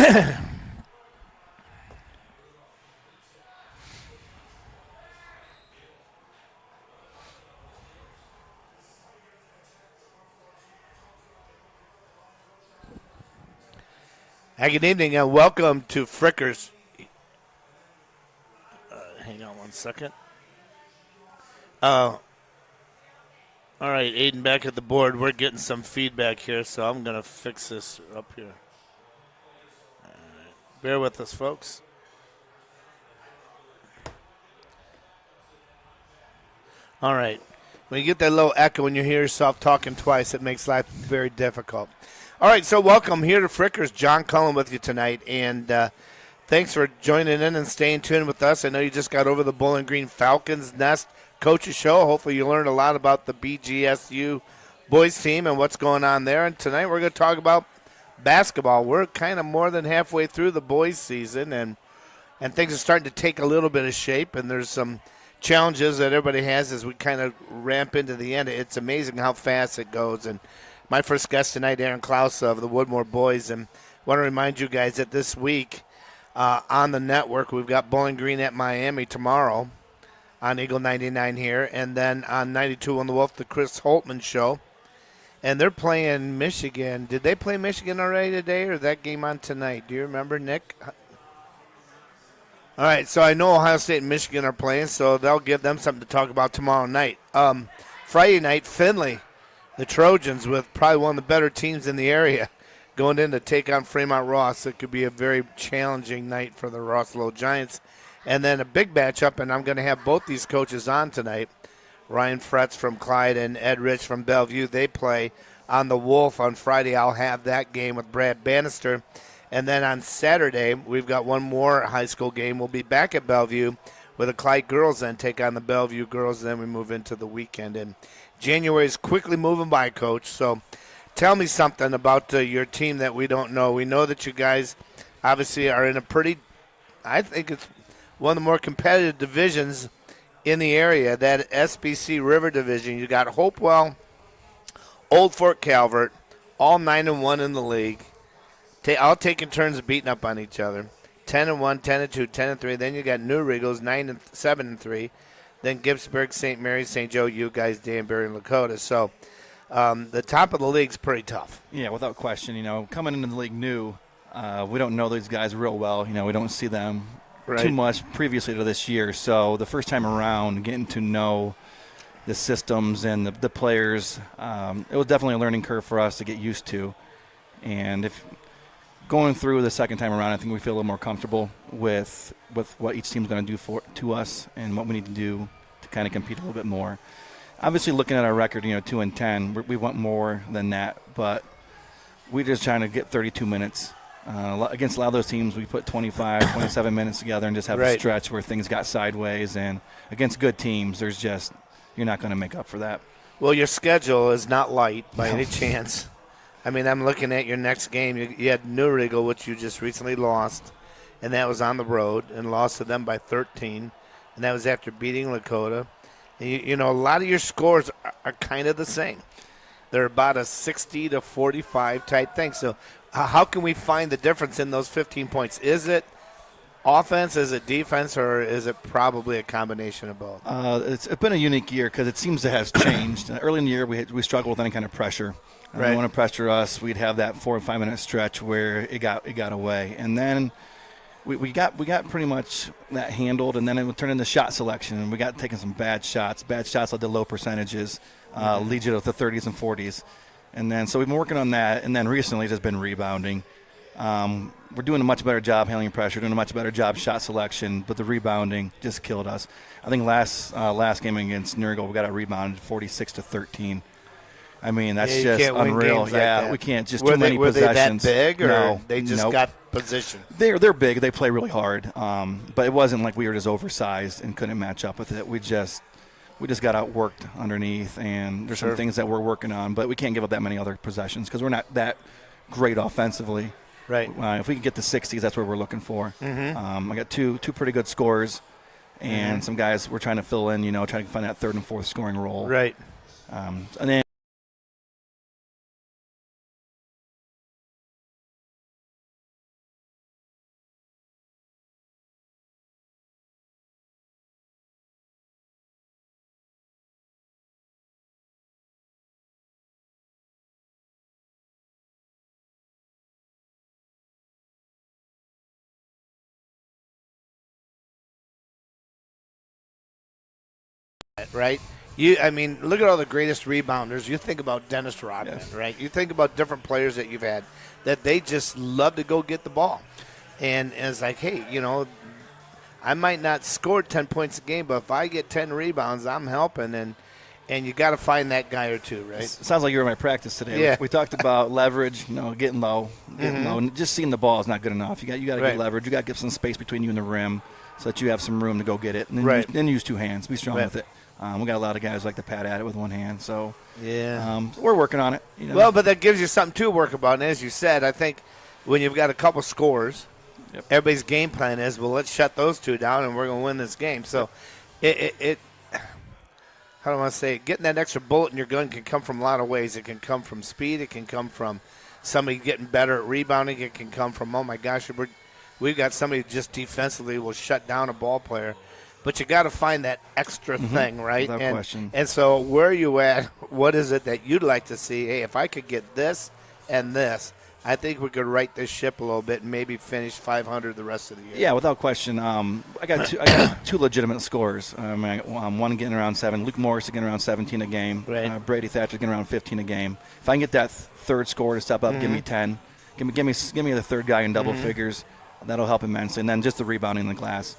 Hi, good evening, and welcome to Frickers. Hang on one second. All right, Aiden, back at the board. We're getting some feedback here, so I'm going to fix this up here. All right. Bear with us, folks. All right. When you get that little echo when you hear yourself talking twice, it makes life very difficult. All right, so welcome here to Frickers. John Cullen with you tonight, and thanks for joining in and staying tuned with us. I know you just got over the Bowling Green Falcons Nest Coaches Show. Hopefully you learned a lot about the BGSU boys team and what's going on there. And tonight we're going to talk about basketball. We're kind of more than halfway through the boys season, and things are starting to take a little bit of shape, and there's some challenges that everybody has as we kind of ramp into the end. It's amazing how fast it goes. And my first guest tonight, Aaron Klaus of the Woodmore Boys, and I want to remind you guys that this week on the network we've got Bowling Green at Miami tomorrow on Eagle 99 here, and then on 92 on the Wolf, the Chris Holtman Show. And they're playing Michigan. Did they play Michigan already today, or that game on tonight? Do you remember, Nick? All right, so I know Ohio State and Michigan are playing, so they'll give them something to talk about tomorrow night. Friday night, Findlay, the Trojans, with probably one of the better teams in the area, going in to take on Fremont Ross. It could be a very challenging night for the Rosslow Giants. And then a big matchup, and I'm going to have both these coaches on tonight. Ryan Fretz from Clyde and Ed Rich from Bellevue. They play on the Wolf on Friday. I'll have that game with Brad Bannister. And then on Saturday, we've got one more high school game. We'll be back at Bellevue with the Clyde girls then take on the Bellevue girls. And then we move into the weekend. And January is quickly moving by, Coach. So tell me something about your team that we don't know. We know that you guys obviously are in a pretty, I think it's one of the more competitive divisions in the area, that SBC River Division. You got Hopewell, Old Fort Calvert, all 9-1 in the league. All taking turns of beating up on each other. 10-1, 10-2, 10-3. Then you got New Regals, 7-3. Then Gibbsburg, St. Mary's, St. Joe, you guys, Danbury, and Lakota. So the top of the league's pretty tough. Yeah, without question. Coming into the league new, we don't know these guys real well. We don't see them too much previously to this year. So the first time around, getting to know the systems and the players, it was definitely a learning curve for us to get used to. And if going through the second time around, I think we feel a little more comfortable with what each team's going to do to us and what we need to do to kind of compete a little bit more. Obviously, looking at our record, 2-10, we want more than that, but we're just trying to get 32 minutes. Against a lot of those teams, we put 25, 27 minutes together and just have a stretch where things got sideways. And against good teams, you're not going to make up for that. Well, your schedule is not light by any chance. I mean, I'm looking at your next game. You had New Regal, which you just recently lost, and that was on the road, and lost to them by 13, and that was after beating Lakota. And a lot of your scores are kind of the same. They're about a 60-45 type thing. So how can we find the difference in those 15 points? Is it offense, is it defense, or is it probably a combination of both? It's been a unique year because it seems it has changed. Early in the year, we struggled with any kind of pressure. They want to pressure us. We'd have that 4 or 5 minute stretch where it got away, and then we got pretty much that handled, and then it would turn into shot selection, and we got taking some bad shots. Bad shots led to low percentages, lead you to the 30s and 40s, and then so we've been working on that, and then recently just been rebounding. We're doing a much better job handling pressure, doing a much better job shot selection, but the rebounding just killed us. I think last game against Nurgle, we got a rebound 46-13. I mean, that's just unreal. Yeah, we can't just too many possessions. Were they that big, or no, they just got position? They're big. They play really hard, but it wasn't like we were just oversized and couldn't match up with it. We just got outworked underneath, and there's some things that we're working on, but we can't give up that many other possessions because we're not that great offensively. Right. If we can get to 60s, that's what we're looking for. I got two pretty good scores, and some guys we're trying to fill in, trying to find that third and fourth scoring role. Right. And then right? I mean, look at all the greatest rebounders. You think about Dennis Rodman, right? You think about different players that you've had that they just love to go get the ball. And it's like, hey, I might not score 10 points a game, but if I get 10 rebounds, I'm helping. And you got to find that guy or two, right? Sounds like you were in my practice today. Yeah. We talked about leverage, getting low. And just seeing the ball is not good enough. You got to get leverage. You got to get some space between you and the rim so that you have some room to go get it. And then use two hands. Be strong with it. We got a lot of guys like to pat at it with one hand. So we're working on it. Well, but that gives you something to work about. And as you said, I think when you've got a couple scores, everybody's game plan is, well, let's shut those two down and we're going to win this game. So it how do I want to say it? Getting that extra bullet in your gun can come from a lot of ways. It can come from speed. It can come from somebody getting better at rebounding. It can come from, oh, my gosh, we've got somebody who just defensively will shut down a ball player. But you got to find that extra thing, right? Without question. And so where are you at? What is it that you'd like to see? Hey, if I could get this and this, I think we could right this ship a little bit and maybe finish 500 the rest of the year. Yeah, without question. I got two legitimate scores. One getting around 7. Luke Morris is getting around 17 a game. Right. Brady Thatcher getting around 15 a game. If I can get that third score to step up, give me 10. Give me the third guy in double figures. That'll help immensely. And then just the rebounding in the glass.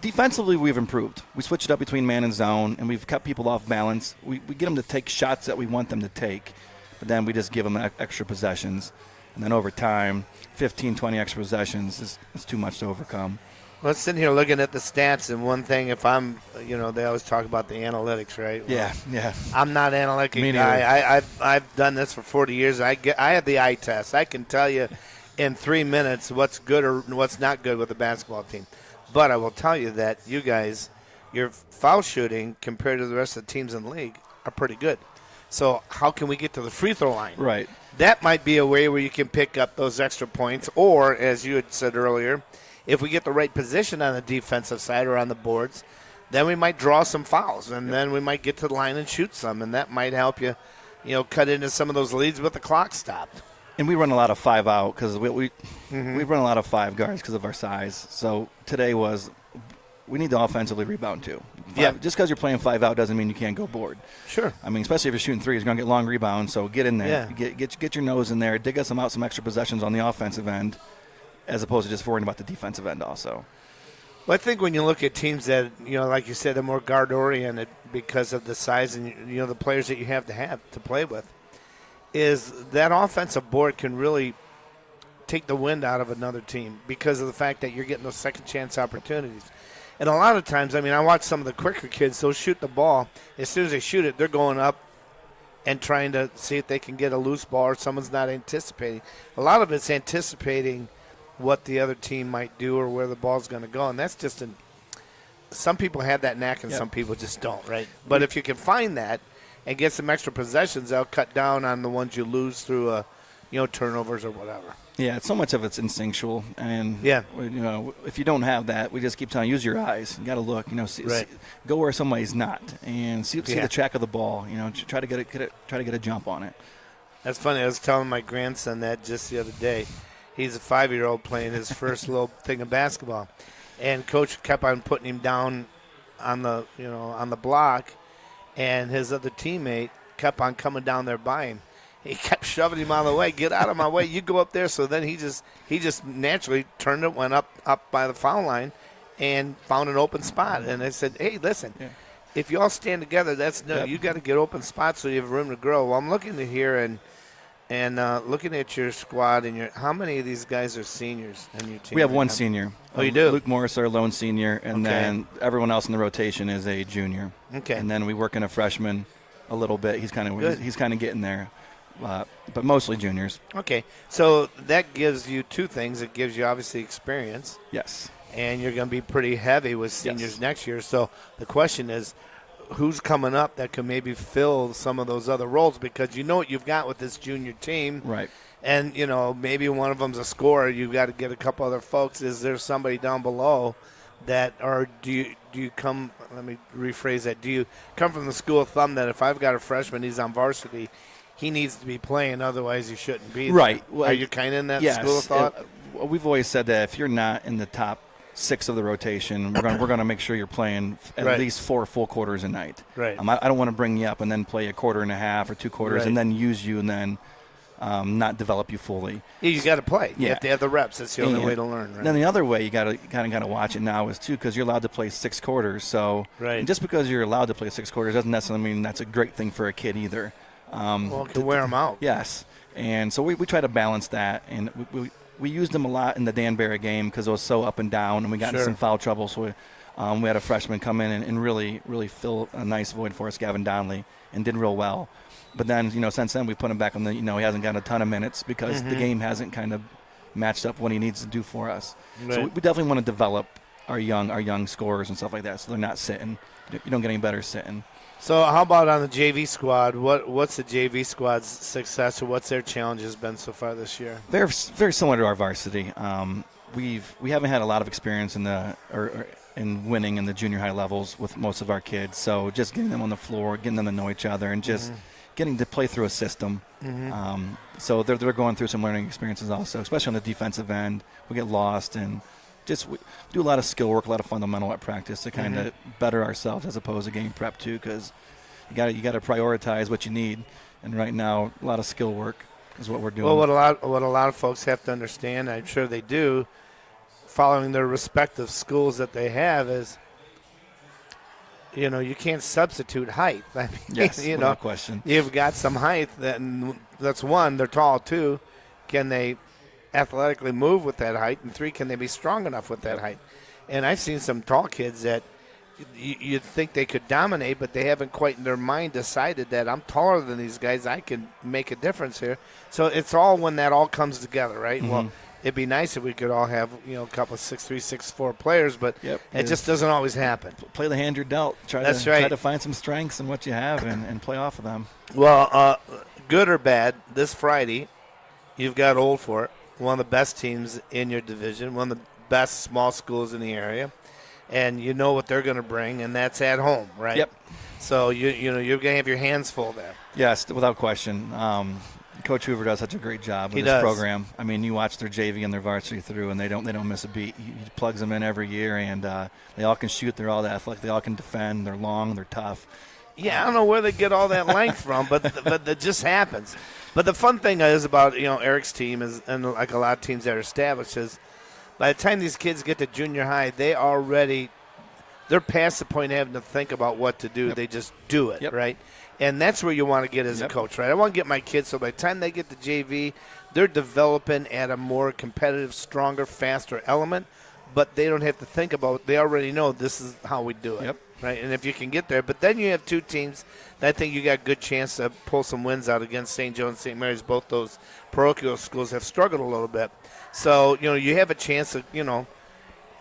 Defensively, we've improved. We switched it up between man and zone, and we've kept people off balance. We get them to take shots that we want them to take, but then we just give them extra possessions. And then over time, 15, 20 extra possessions is too much to overcome. Well, sitting here looking at the stats, and one thing, if I'm, they always talk about the analytics, right? Well, yeah. I'm not an analytic guy. I've done this for 40 years. I have the eye test. I can tell you in 3 minutes what's good or what's not good with the basketball team. But I will tell you that you guys, your foul shooting compared to the rest of the teams in the league are pretty good. So how can we get to the free throw line? Right. That might be a way where you can pick up those extra points. Or, as you had said earlier, if we get the right position on the defensive side or on the boards, then we might draw some fouls. And then we might get to the line and shoot some. And that might help you, cut into some of those leads with the clock stopped. And we run a lot of 5 out because we run a lot of 5 guards because of our size. So today we need to offensively rebound too. Just because you're playing 5 out doesn't mean you can't go board. Sure. I mean, especially if you're shooting 3, you're going to get long rebounds. So get in there. Yeah. Get your nose in there. Dig us some extra possessions on the offensive end as opposed to just worrying about the defensive end also. Well, I think when you look at teams that, like you said, are more guard-oriented because of the size and, the players that you have to play with, is that offensive board can really take the wind out of another team because of the fact that you're getting those second chance opportunities. And a lot of times, I watch some of the quicker kids, they'll shoot the ball. As soon as they shoot it, they're going up and trying to see if they can get a loose ball or someone's not anticipating. A lot of it's anticipating what the other team might do or where the ball's going to go. And that's just some people have that knack and some people just don't, right? But if you can find that and get some extra possessions, they'll cut down on the ones you lose through, turnovers or whatever. Yeah, so much of it's instinctual, and if you don't have that, we just keep telling you, use your eyes. You got to look, see, go where somebody's not, and see the track of the ball. Try to get a jump on it. That's funny. I was telling my grandson that just the other day. He's a 5-year-old playing his first little thing of basketball, and coach kept on putting him down on the block. And his other teammate kept on coming down there by him. He kept shoving him out of the way. Get out of my way. You go up there. So then he just naturally turned it, went up by the foul line, and found an open spot. And I said, hey, listen, if you all stand together, you got to get open spots so you have room to grow. Well, I'm looking to here and looking at your squad and how many of these guys are seniors in your team? We have one senior. Oh, you do? Luke Morris, our lone senior, and then everyone else in the rotation is a junior. Okay. And then we work in a freshman a little bit. He's kind of getting there, but mostly juniors. Okay. So that gives you two things. It gives you obviously experience. Yes. And you're going to be pretty heavy with seniors next year. So the question is, who's coming up that can maybe fill some of those other roles? Because you know what you've got with this junior team. Right. And, maybe one of them's a scorer. You've got to get a couple other folks. Is there somebody down below that, or do you come, let me rephrase that, do you come from the school of thumb that if I've got a freshman, he's on varsity, he needs to be playing, otherwise he shouldn't be there? Right. Well, are you kind of in that yes, school of thought? We've always said that if you're not in the top 6 of the rotation. We're going to make sure you're playing at least 4 full quarters a night. Right. I don't want to bring you up and then play a quarter and a half or 2 quarters and then use you and then not develop you fully. Yeah, you got to play. You have to have the reps. That's the only way to learn. Right? Then the other way you got to watch it now is too, because you're allowed to play 6 quarters. So and just because you're allowed to play 6 quarters doesn't necessarily mean that's a great thing for a kid either. Well, it can wear them out. Yes, and so we try to balance that, and we used them a lot in the Danbury game because it was so up and down, and we got into some foul trouble. So we had a freshman come in and really fill a nice void for us, Gavin Donnelly, and did real well. But then, since then we put him back on the, he hasn't gotten a ton of minutes because the game hasn't kind of matched up what he needs to do for us. Right. So we definitely want to develop our young scorers and stuff like that, so they're not sitting. You don't get any better sitting. So how about on the JV squad? What's the JV squad's success, or what's their challenges been so far this year? They're very similar to our varsity. We haven't had a lot of experience in winning in the junior high levels with most of our kids. So just getting them on the floor, getting them to know each other, and just getting to play through a system. So they're going through some learning experiences also, especially on the defensive end. We get lost and we do a lot of skill work, a lot of fundamental at practice to kind of better ourselves as opposed to getting prep too, because you got to prioritize what you need. And right now, a lot of skill work is what we're doing. Well, what a lot of folks have to understand, I'm sure they do, following their respective schools that they have, is you can't substitute height. I mean, yes, no question. You've got some height. That's one. They're tall. 2, can they athletically move with that height? And 3, can they be strong enough with that height? And I've seen some tall kids that you'd think they could dominate, but they haven't quite in their mind decided that I'm taller than these guys. I can make a difference here. So it's all when that all comes together, right? Well, it'd be nice if we could all have a couple of 6'3", 6'4" players, but it just doesn't always happen. Play the hand you're dealt. Try to find some strengths in what you have and play off of them. Well, good or bad, this Friday, you've got Old Fort, one of the best teams in your division, one of the best small schools in the area, and you know what they're going to bring, and that's at home, right? Yep. So you're going to have your hands full there. Yes, without question. Coach Hoover does such a great job with this program. I mean, you watch their JV and their varsity through, and they don't miss a beat. He plugs them in every year, and they all can shoot. They're all athletic. They all can defend. They're long. They're tough. Yeah, I don't know where they get all that length from, but that just happens. But the fun thing is about Eric's team is, and like a lot of teams that are established, is by the time these kids get to junior high, they're past the point of having to think about what to do. They just do it, right? And that's where you want to get as a coach, right? I want to get my kids so by the time they get to JV, they're developing at a more competitive, stronger, faster element, but they don't have to think about it. They already know this is how we do it, right? And if you can get there. But then you have 2 teams that I think you got a good chance to pull some wins out against St. Joe and St. Mary's. Both those parochial schools have struggled a little bit. So, you have a chance to,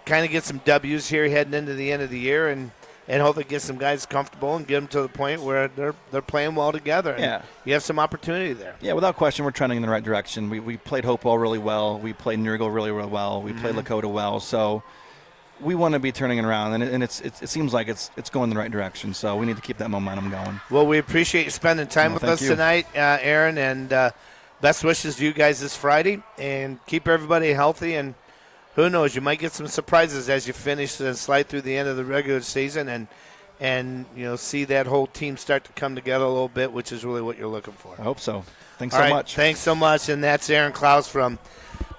kind of get some W's here heading into the end of the year and hopefully get some guys comfortable and get them to the point where they're playing well together. And you have some opportunity there. Yeah, without question, we're trending in the right direction. We played Hopewell really well. We played Newrigo really, really well. We played Lakota well. So we want to be turning it around, and it seems like it's going in the right direction. So we need to keep that momentum going. Well, we appreciate you spending time with us tonight, Aaron, and best wishes to you guys this Friday. And keep everybody healthy, and who knows, you might get some surprises as you finish and slide through the end of the regular season and see that whole team start to come together a little bit, which is really what you're looking for. I hope so. Thanks so much. Thanks so much. And that's Aaron Klaus from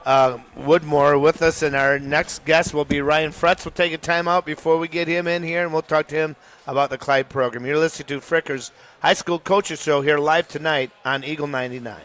Woodmore with us. And our next guest will be Ryan Fretz. We'll take a time out before we get him in here, and we'll talk to him about the Clyde program. You're listening to Fricker's High School Coaches Show here live tonight on Eagle 99.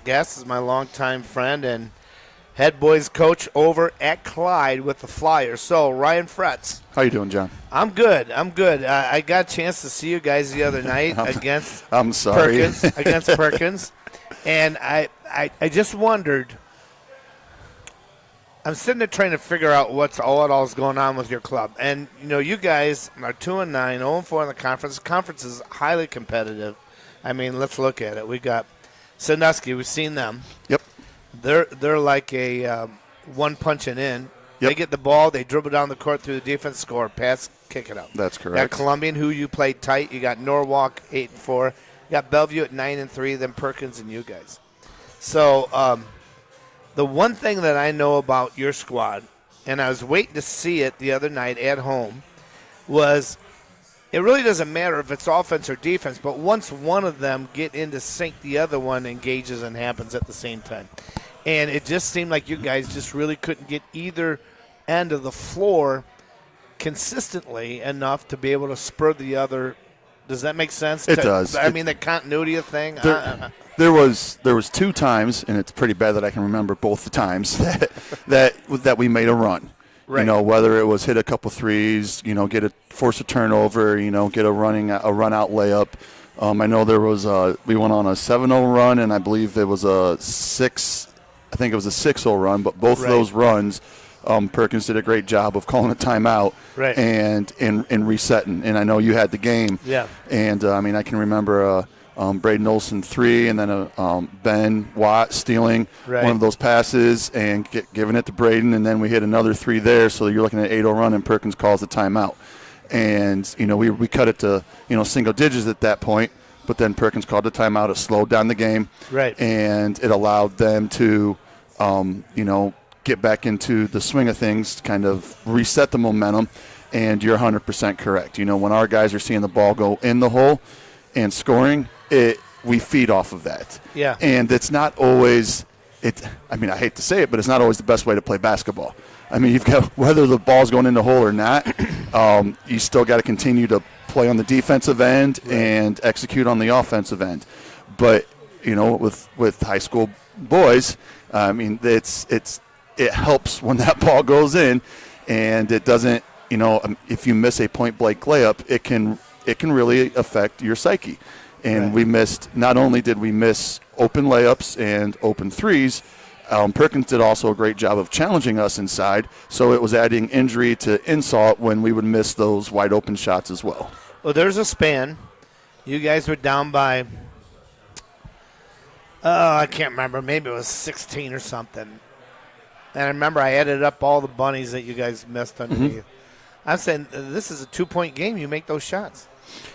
guest is my longtime friend and head boys coach over at Clyde with the Flyers. So, Ryan Fretz. How you doing, John? I'm good. I got a chance to see you guys the other night against I'm sorry. Perkins. And I just wondered, I'm sitting there trying to figure out what all's going on with your club. And, you guys are 2-9, 0-4 in the conference. The conference is highly competitive. I mean, let's look at it. We got Sandusky. We've seen them. Yep. They're like a one punching in. Yep. They get the ball, they dribble down the court through the defense, score, pass, kick it out. That's correct. You got Columbian, who you played tight. You got Norwalk 8-4. You got Bellevue at 9-3. Then Perkins and you guys. So the one thing that I know about your squad, and I was waiting to see it the other night at home, was it really doesn't matter if it's offense or defense, but once one of them get into sync, the other one engages and happens at the same time. And it just seemed like you guys just really couldn't get either end of the floor consistently enough to be able to spur the other. Does that make sense? It does. I mean, the continuity of thing. There was 2 times, and it's pretty bad that I can remember both the times that we made a run. Right. Whether it was hit a couple threes, force a turnover, get a run out layup. I know there was we went on a 7-0 run, and I believe it was a 6-0 run. But both of those runs, Perkins did a great job of calling a timeout and resetting. And I know you had the game. Yeah. And I can remember Braden Olson 3, and then Ben Watt stealing one of those passes and giving it to Braden, and then we hit another 3 there. So you're looking at an 8-0 run, and Perkins calls the timeout. And we cut it to single digits at that point, but then Perkins called the timeout. It slowed down the game, and it allowed them to get back into the swing of things, kind of reset the momentum. And you're 100% correct. When our guys are seeing the ball go in the hole and scoring, we feed off of that. Yeah. And it's not always I hate to say it, but it's not always the best way to play basketball. You've got, whether the ball's going in the hole or not, you still got to continue to play on the defensive end and execute on the offensive end. But, with high school boys, it helps when that ball goes in, and it doesn't, if you miss a point blank layup, it can really affect your psyche. And we missed, not only did we miss open layups and open threes, Perkins did also a great job of challenging us inside, so it was adding injury to insult when we would miss those wide open shots as well. Well, there's a span. You guys were down by, I can't remember, maybe it was 16 or something. And I remember I added up all the bunnies that you guys missed underneath. Mm-hmm. I'm saying this is a 2-point game. You make those shots.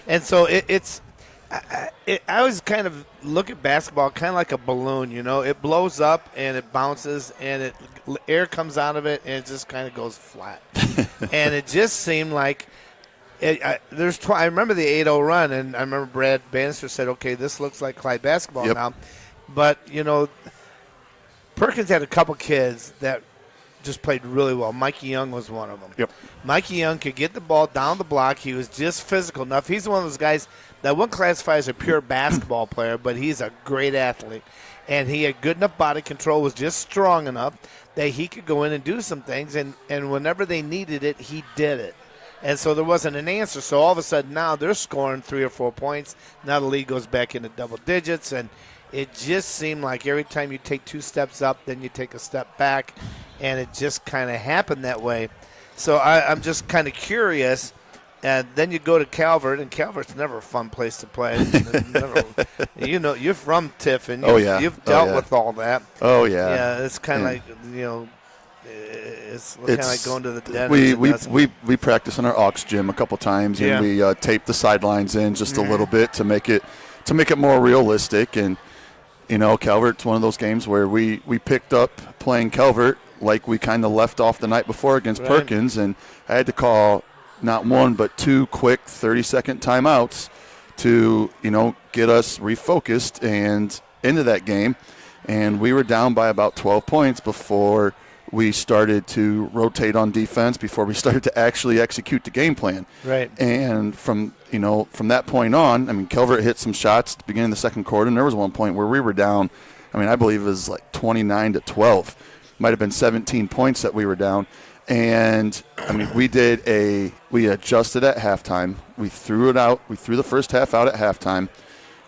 And so I always kind of look at basketball kind of like a balloon, It blows up and it bounces and air comes out of it and it just kind of goes flat. And it just seemed like I remember the 8-0 run, and I remember Brad Bannister said, okay, this looks like Clyde basketball now. But, Perkins had a couple kids that just played really well. Mikey Young was one of them. Yep. Mikey Young could get the ball down the block. He was just physical enough. He's one of those guys that wouldn't classify as a pure basketball player, but he's a great athlete. And he had good enough body control, was just strong enough that he could go in and do some things. And whenever they needed it, he did it. And so there wasn't an answer. So all of a sudden now they're scoring 3 or 4 points. Now the league goes back into double digits. And it just seemed like every time you take 2 steps up, then you take a step back. And it just kind of happened that way. So I'm just kind of curious. And then you go to Calvert, and Calvert's never a fun place to play. You're from Tiffin. You've dealt with all that. Oh, yeah. Yeah, it's kind of like, it's kind of like going to the den. We practice in our aux gym a couple times, and we tape the sidelines in just a little bit to make it more realistic. And, Calvert's one of those games where we picked up playing Calvert like we kind of left off the night before against Perkins, and I had to call not 1 but 2 quick 30-second timeouts to get us refocused and into that game. And we were down by about 12 points before we started to rotate on defense, before we started to actually execute the game plan. Right. And from that point on, Calvert hit some shots at the beginning of the second quarter, and there was one point where we were down I mean, I believe it was like 29-12. Might have been 17 points that we were down. And, I mean, we adjusted at halftime. We threw it out. We threw the first half out at halftime.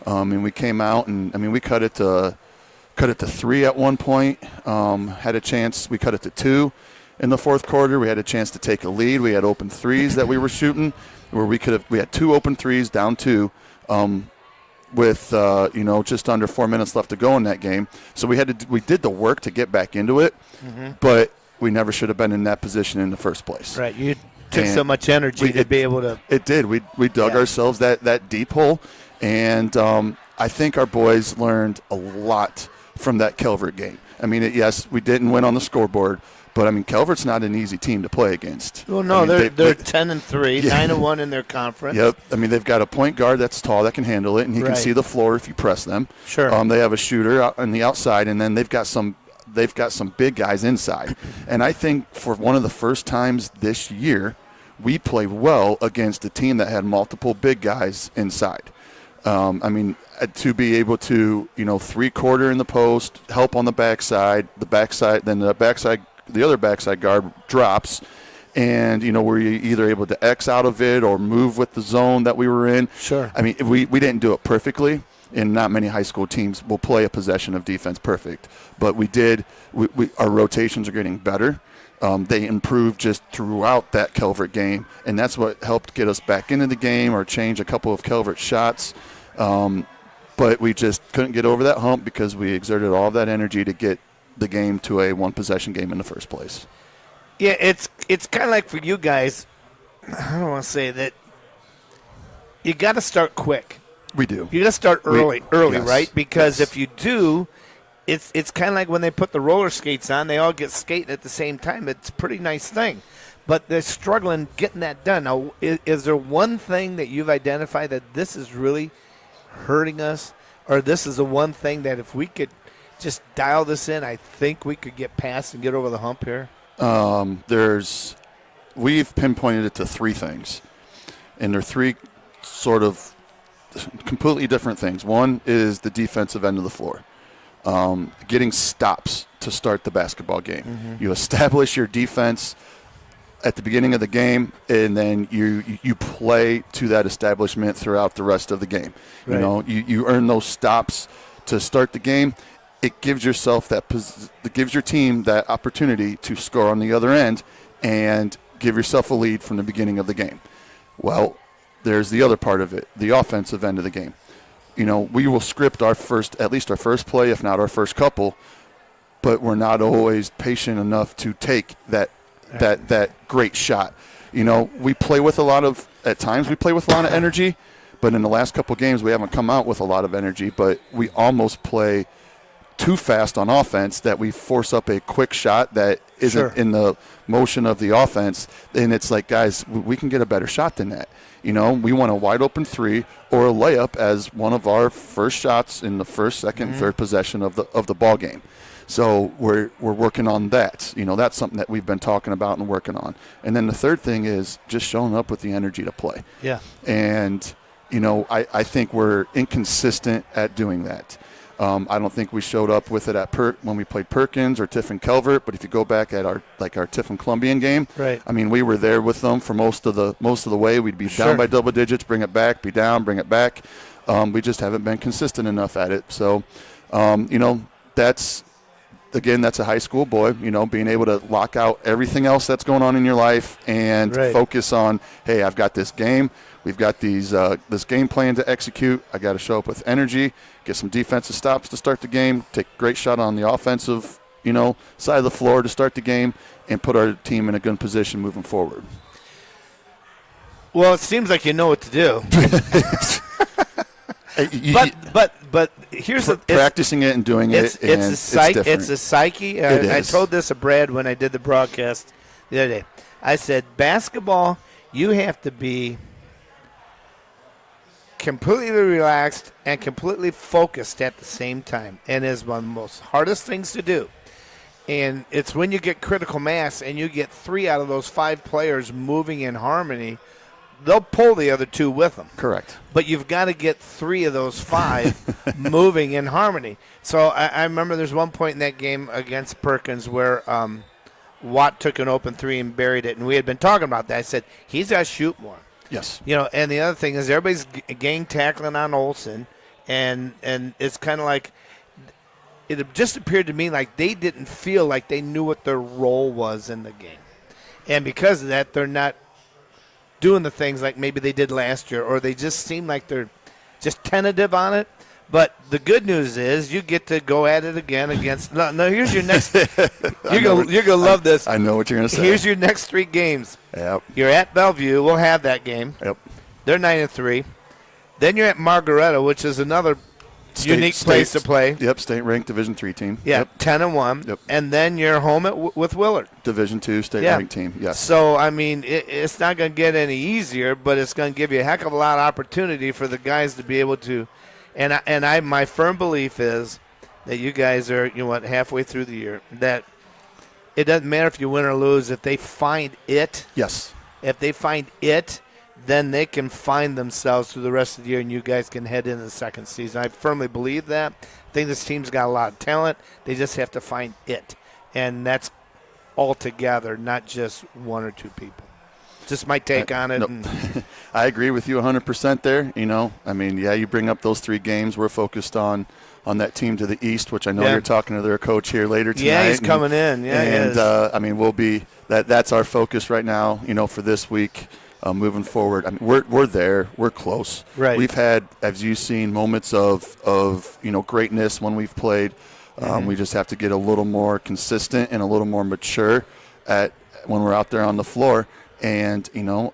And we came out and, I mean, we cut it to 3 at one point. Had a chance. We cut it to 2 in the fourth quarter. We had a chance to take a lead. We had open threes that we were shooting where we had 2 open threes, down 2, with just under 4 minutes left to go in that game. So we did the work to get back into it, but we never should have been in that position in the first place. Right. You took so much energy to be able to. It did. We dug ourselves that deep hole, and I think our boys learned a lot from that Calvert game. I mean, yes, we didn't win on the scoreboard, but I mean, Calvert's not an easy team to play against. Well, no, they're 10-3, 9-1 in their conference. Yep. I mean, they've got a point guard that's tall that can handle it, and he can see the floor if you press them. Sure. They have a shooter on the outside, and then they've got some big guys inside. And I think for one of the first times this year, we played well against a team that had multiple big guys inside. I mean, to be able to, 3-quarter in the post, help on the backside, then the other backside guard drops, and, were you either able to X out of it or move with the zone that we were in? Sure. I mean, we didn't do it perfectly, and not many high school teams will play a possession of defense perfect. But we did. Our rotations are getting better. They improved just throughout that Calvert game, and that's what helped get us back into the game or change a couple of Calvert shots. But we just couldn't get over that hump because we exerted all of that energy to get the game to a one-possession game in the first place. Yeah, it's kind of like for you guys, I don't want to say that, you got to start quick. We do. You got to start early, yes, right? Because yes. if you do, it's kind of like when they put the roller skates on, they all get skating at the same time. It's a pretty nice thing. But they're struggling getting that done. Now, is there one thing that you've identified that this is really hurting us, or this is the one thing that if we could just dial this in, I think we could get past and get over the hump here? We've pinpointed it to 3 things, and they're 3 sort of completely different things. One is the defensive end of the floor, getting stops to start the basketball game. Mm-hmm. You establish your defense at the beginning of the game, and then you play to that establishment throughout the rest of the game. Right. You earn those stops to start the game. It gives yourself it gives your team that opportunity to score on the other end and give yourself a lead from the beginning of the game. Well, there's the other part of it, the offensive end of the game. We will script at least our first play, if not our first couple, but we're not always patient enough to take that great shot. We play with at times we play with a lot of energy, but in the last couple games we haven't come out with a lot of energy, but we almost play too fast on offense that we force up a quick shot that isn't in the motion of the offense. And it's like, guys, we can get a better shot than that. We want a wide open 3 or a layup as one of our first shots in the first, second, third possession of the ball game. So we're working on that. That's something that we've been talking about and working on. And then the third thing is just showing up with the energy to play. Yeah. And, I think we're inconsistent at doing that. I don't think we showed up with it when we played Perkins or Tiffin Calvert. But if you go back at our Tiffin Columbian game, right? I mean, we were there with them for most of the way. We'd be down by double digits, bring it back, be down, bring it back. We just haven't been consistent enough at it. So, that's a high school boy. Being able to lock out everything else that's going on in your life and focus on, hey, I've got this game. We've got this game plan to execute. I got to show up with energy, get some defensive stops to start the game, take a great shot on the offensive, side of the floor to start the game, and put our team in a good position moving forward. Well, it seems like you know what to do. But here's practicing it and doing it. It's a psyche. I told this to Brad when I did the broadcast the other day. I said, basketball, you have to be completely relaxed and completely focused at the same time, and is one of the most hardest things to do. And it's when you get critical mass and you get 3 out of those 5 players moving in harmony, they'll pull the other 2 with them. Correct. But you've got to get 3 of those 5 moving in harmony. So I remember there's one point in that game against Perkins where Watt took an open 3 and buried it, and we had been talking about that. I said, he's got to shoot more. Yes. And the other thing is everybody's gang tackling on Olsen, and it's kind of like it just appeared to me like they didn't feel like they knew what their role was in the game. And because of that, they're not doing the things like maybe they did last year, or they just seem like they're just tentative on it. But the good news is you get to go at it again against – no, here's your next – you're going to love this. I know what you're going to say. Here's your next 3 games. Yep. You're at Bellevue. We'll have that game. Yep. They're 9-3. Then you're at Margaretta, which is another unique place to play. Yep, state-ranked Division III team. Yeah, yep. 10-1. Yep. And then you're home with Willard. Division II state-ranked team, yes. So, I mean, it's not going to get any easier, but it's going to give you a heck of a lot of opportunity for the guys to be able to – and my firm belief is that you guys are, halfway through the year, that it doesn't matter if you win or lose. If they find it, yes. If they find it, then they can find themselves through the rest of the year, and you guys can head into the second season. I firmly believe that. I think this team's got a lot of talent. They just have to find it, and that's all together, not just 1 or 2 people. Just my take on it. No. I agree with you 100% there. I mean, you bring up those 3 games. We're focused on that team to the east, which I know you're talking to their coach here later tonight. Yeah, he's coming in. Yeah, and I mean, we'll be that's our focus right now. For this week, moving forward. I mean, we're there. We're close. Right. We've had, as you've seen, moments of greatness when we've played. We just have to get a little more consistent and a little more mature when we're out there on the floor. And we're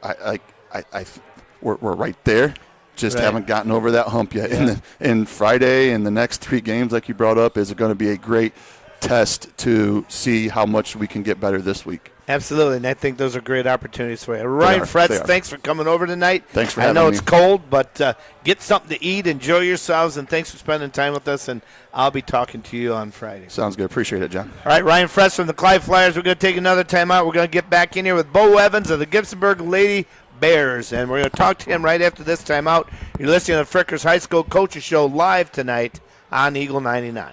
right there, just haven't gotten over that hump yet. Yeah. And Friday and the next 3 games, like you brought up, is going to be a great test to see how much we can get better this week. Absolutely, and I think those are great opportunities for you. Ryan Fretz, thanks for coming over tonight. Thanks for having me. I know it's cold, but get something to eat, enjoy yourselves, and thanks for spending time with us, and I'll be talking to you on Friday. Sounds good. Appreciate it, John. All right, Ryan Fretz from the Clyde Flyers. We're going to take another time out. We're going to get back in here with Bo Evans of the Gibsonburg Lady Bears, and we're going to talk to him right after this timeout. You're listening to the Frickers High School Coaches Show live tonight on Eagle 99.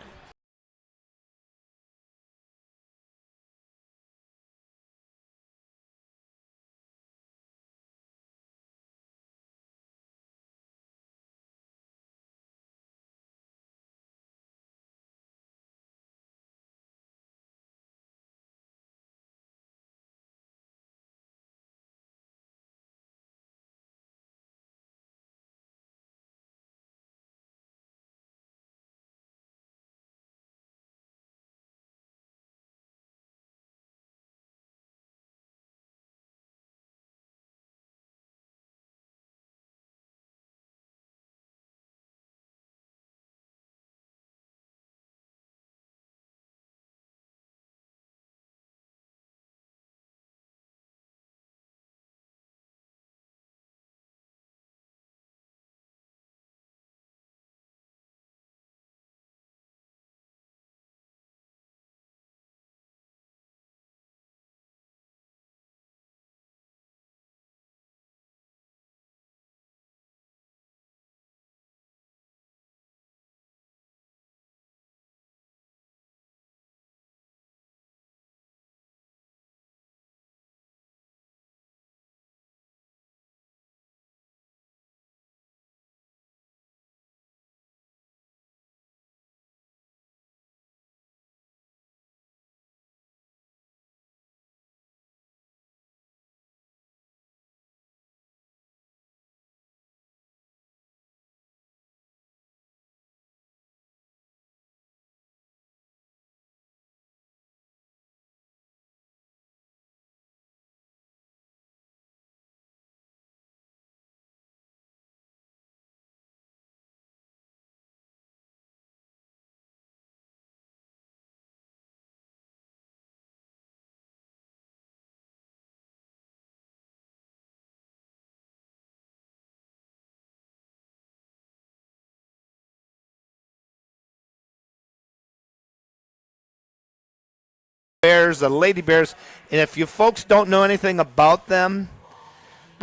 Bears, the Lady Bears, and if you folks don't know anything about them,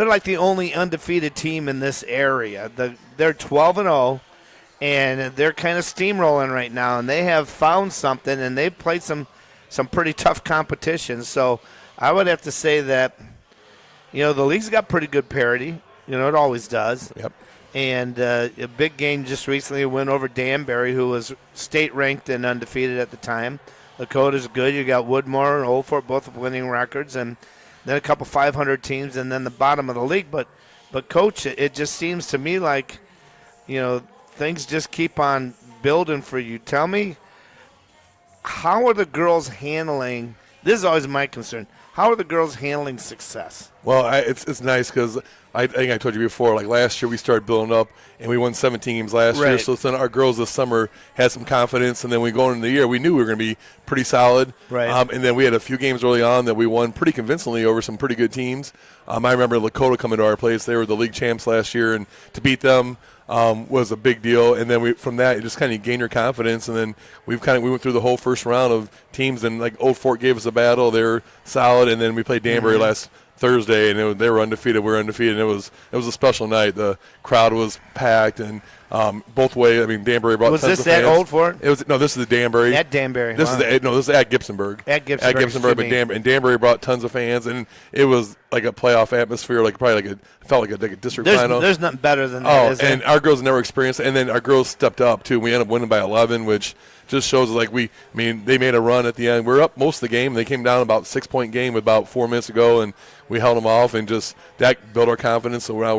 they're like the only undefeated team in this area. They're 12-0, and they're kind of steamrolling right now, and they have found something, and they've played some pretty tough competition. So I would have to say that, the league's got pretty good parity. It always does. Yep. And a big game just recently, a win over Danbury, who was state-ranked and undefeated at the time. Lakota's good. You got Woodmore and Old Fort, both with winning records, and then a couple 500 teams, and then the bottom of the league. But Coach, it just seems to me like, things just keep on building for you. Tell me, how are the girls handling – this is always my concern. How are the girls handling success? Well, it's nice because I think I told you before, like last year we started building up and we won 17 games last year. So then our girls this summer had some confidence, and then we go into the year, we knew we were going to be pretty solid. Right. And then we had a few games early on that we won pretty convincingly over some pretty good teams. I remember Lakota coming to our place. They were the league champs last year, and to beat them was a big deal. And then from that, you just kind of gain your confidence. And then we went through the whole first round of teams, and like Old Fort gave us a battle. They were solid, and then we played Danbury last Thursday, and they were undefeated. We were undefeated, and it was a special night. The crowd was packed, and both ways. I mean, Danbury brought tons of fans. Was this at Old Fort? This is the Danbury. At Danbury. This is at Gibsonburg. At Gibsonburg, but Danbury brought tons of fans, and it was like a playoff atmosphere, like probably it felt like a district final. There's nothing better than that. Oh, and our girls never experienced it, and then our girls stepped up too. We ended up winning by 11, which just shows they made a run at the end. We were up most of the game. They came down about 6-point game with about 4 minutes to go, and we held them off, and just that built our confidence. So now